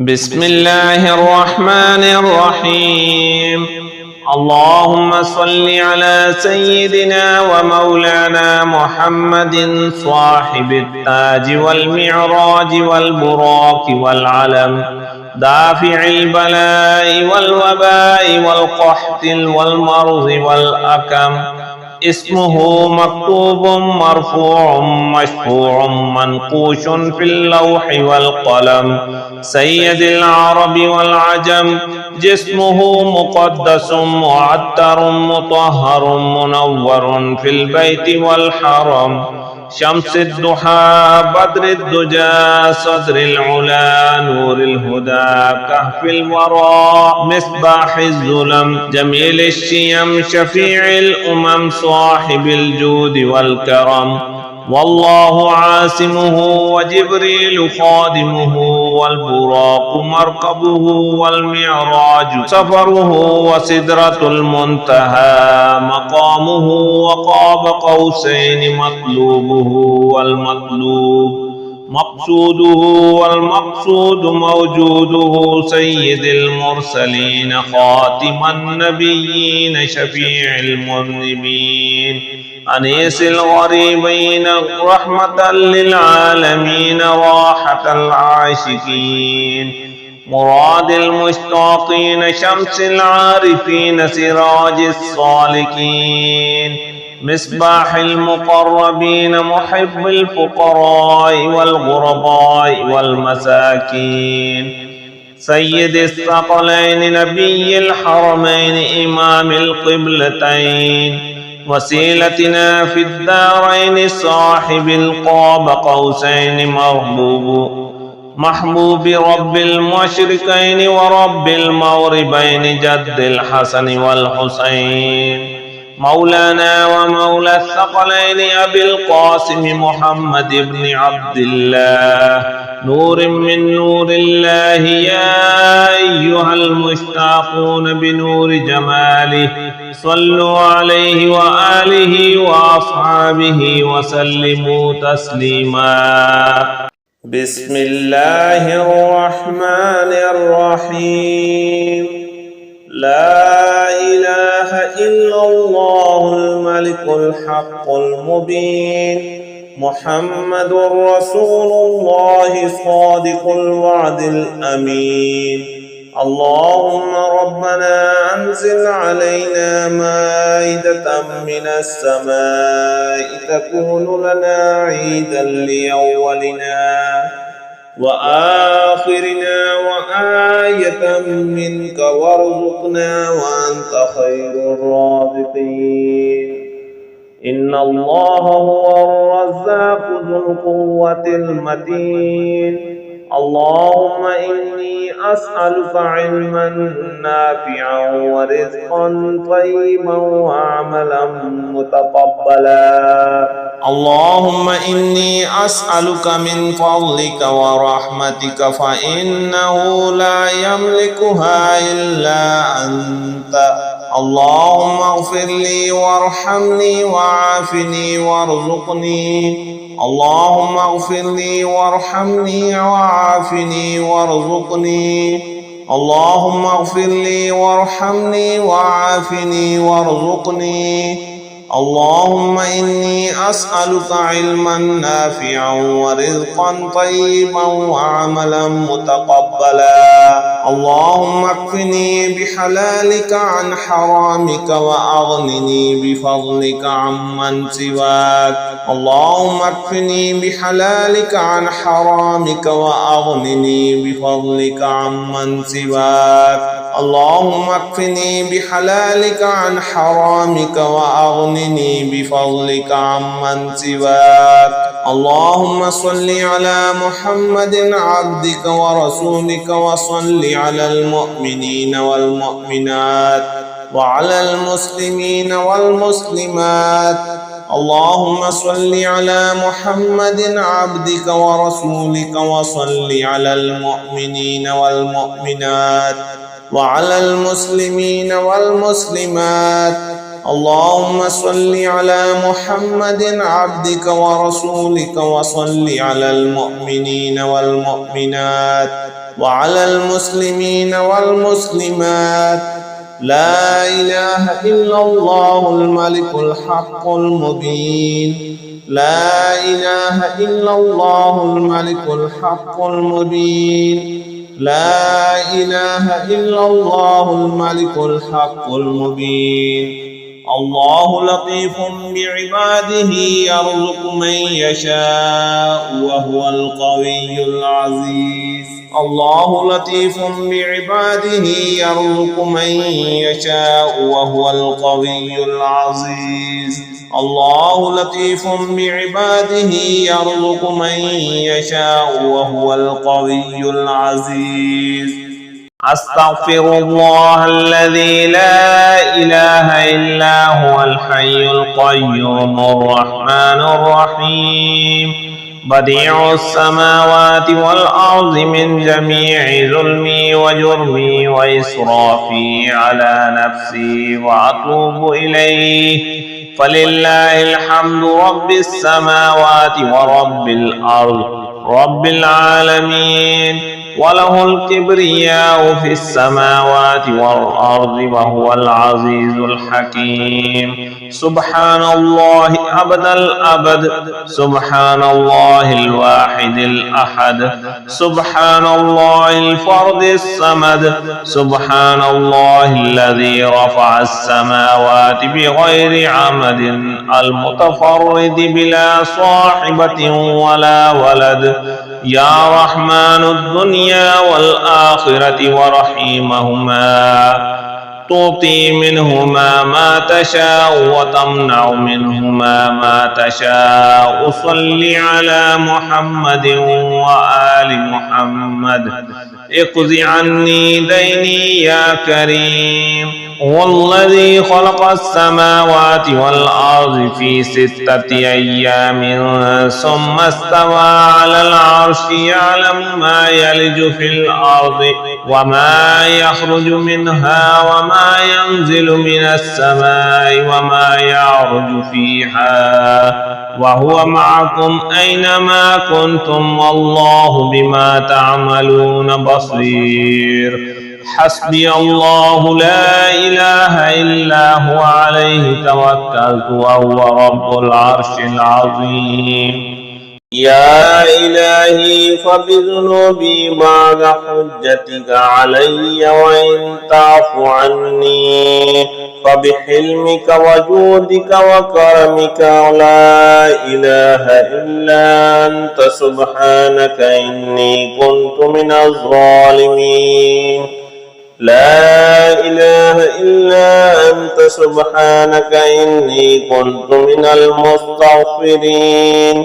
بسم الله الرحمن الرحيم. اللهم صل على سيدنا ومولانا محمد صاحب التاج والمعراج والبراق والعلم، دافع البلاء والوباء والقحط والمرض والأكم. اسمه مكتوب مرفوع مشفوع منقوش في اللوح والقلم، سيد العرب والعجم. جسمه مقدس معطر مطهر منور في البيت والحرم، شمس الضحى بدر الدجى صدر العلا نور الهدى كهف الورى مصباح الظلم، جميل الشيم شفيع الأمم صاحب الجود والكرم. والله عاصمه وجبريل خادمه والبراق مركبه والمعراج سفره وسدرة المنتهى مقامه، وقاب قوسين مطلوبه والمطلوب مقصوده والمقصود موجوده، سيد المرسلين خاتم النبيين شفيع المذنبين، أنيس الغريبين رحمة للعالمين راحة العاشقين، مراد المشتاقين شمس العارفين سراج الصالكين، مصباح المقربين محب الفقراء والغرباء والمساكين، سيد الثقلين نبي الحرمين إمام القبلتين، وسيلتنا في الدارين صاحب القاب قوسين محبوب رب المشرقين ورب المغربين جد الحسن والحسين، مولانا ومولى الثقلين أبي القاسم محمد بن عبد الله، نور من نور الله يا أيها المشتاقون بنور جماله، صلوا عليه وآله وأصحابه وسلموا تسليما. بسم الله الرحمن الرحيم. لا إله إلا الله الملك الحق المبين، محمد رسول الله صادق الوعد الأمين. اللهم ربنا أنزل علينا مائدة من السماء تكون لنا عيدا لأولنا وآخرنا وآية منك وارزقنا وأنت خير الرازقين. إن الله هو الرزاق ذو القوة المتين. اللهم إني أسألك علما نافعا ورزقا طيبا وعملا متقبلا. اللهم إني أسألك من فضلك ورحمتك فإنه لا يملكها إلا أنت. اللهم اغفر لي وارحمني وعافني وارزقني. اللهم اغفر لي وارحمني وعافني وارزقني. اللهم اغفر لي وارحمني وعافني وارزقني. اللهم إني أسألك علما نافعا ورزقا طيبا وعملا متقبلا. اللهم اكفني بحلالك عن حرامك وأغنني بفضلك عمن سواك. اللهم اكفني بحلالك عن حرامك وأغنني بفضلك عمن سواك. اللهم اكفني بحلالك عن حرامك وأغنني بفضلك عمن سواك. اللهم صل على محمد عبدك ورسولك وصل على المؤمنين والمؤمنات وعلى المسلمين والمسلمات. اللهم صل على محمد عبدك ورسولك وصل على المؤمنين والمؤمنات وعلى المسلمين والمسلمات. اللهم صل على محمد عبدك ورسولك وصل على المؤمنين والمؤمنات وعلى المسلمين والمسلمات. لا إله إلا الله الملك الحق المبين. لا إله إلا الله الملك الحق المبين. لا إله إلا الله الملك الحق المبين. الله لطيف بعباده يرزق من يشاء وهو القوي العزيز. الله لطيف بعباده يرزق من يشاء وهو القوي العزيز. الله لطيف بعباده يرزق من يشاء وهو القوي العزيز. أستغفر الله الذي لا إله إلا هو الحي القيوم الرحمن الرحيم بديع السماوات والأرض من جميع ظلمي وجرمي وإسرافي على نفسي وأتوب إليه. فلله الحمد رب السماوات ورب الأرض رب العالمين، وله الكبرياء في السماوات والأرض وهو العزيز الحكيم. سبحان الله أبد الأبد، سبحان الله الواحد الأحد، سبحان الله الفرد الصمد، سبحان الله الذي رفع السماوات بغير عمد المتفرد بلا صاحبة ولا ولد. يا رحمن الدنيا والآخرة ورحيمهما، تعطي منهما ما تشاء وتمنع منهما ما تشاء. صل على محمد وآل محمد. اقض عني ديني يا كريم. هو الذي خلق السماوات والأرض في 6 أيام ثم استوى على العرش، يعلم ما يلج في الأرض وما يخرج منها وما ينزل من السماء وما يعرج فيها، وهو معكم أينما كنتم والله بما تعملون بصير. حسبي الله لا إله إلا هو عليه توكلت وهو رب العرش العظيم. يا إلهي فبذنوبي بعد حجتك علي وإن تعف عني فبحلمك وجودك وكرمك لا إله إلا أنت سبحانك إني كنت من الظالمين. لا إله إلا أنت سبحانك إني كنت من المستغفرين.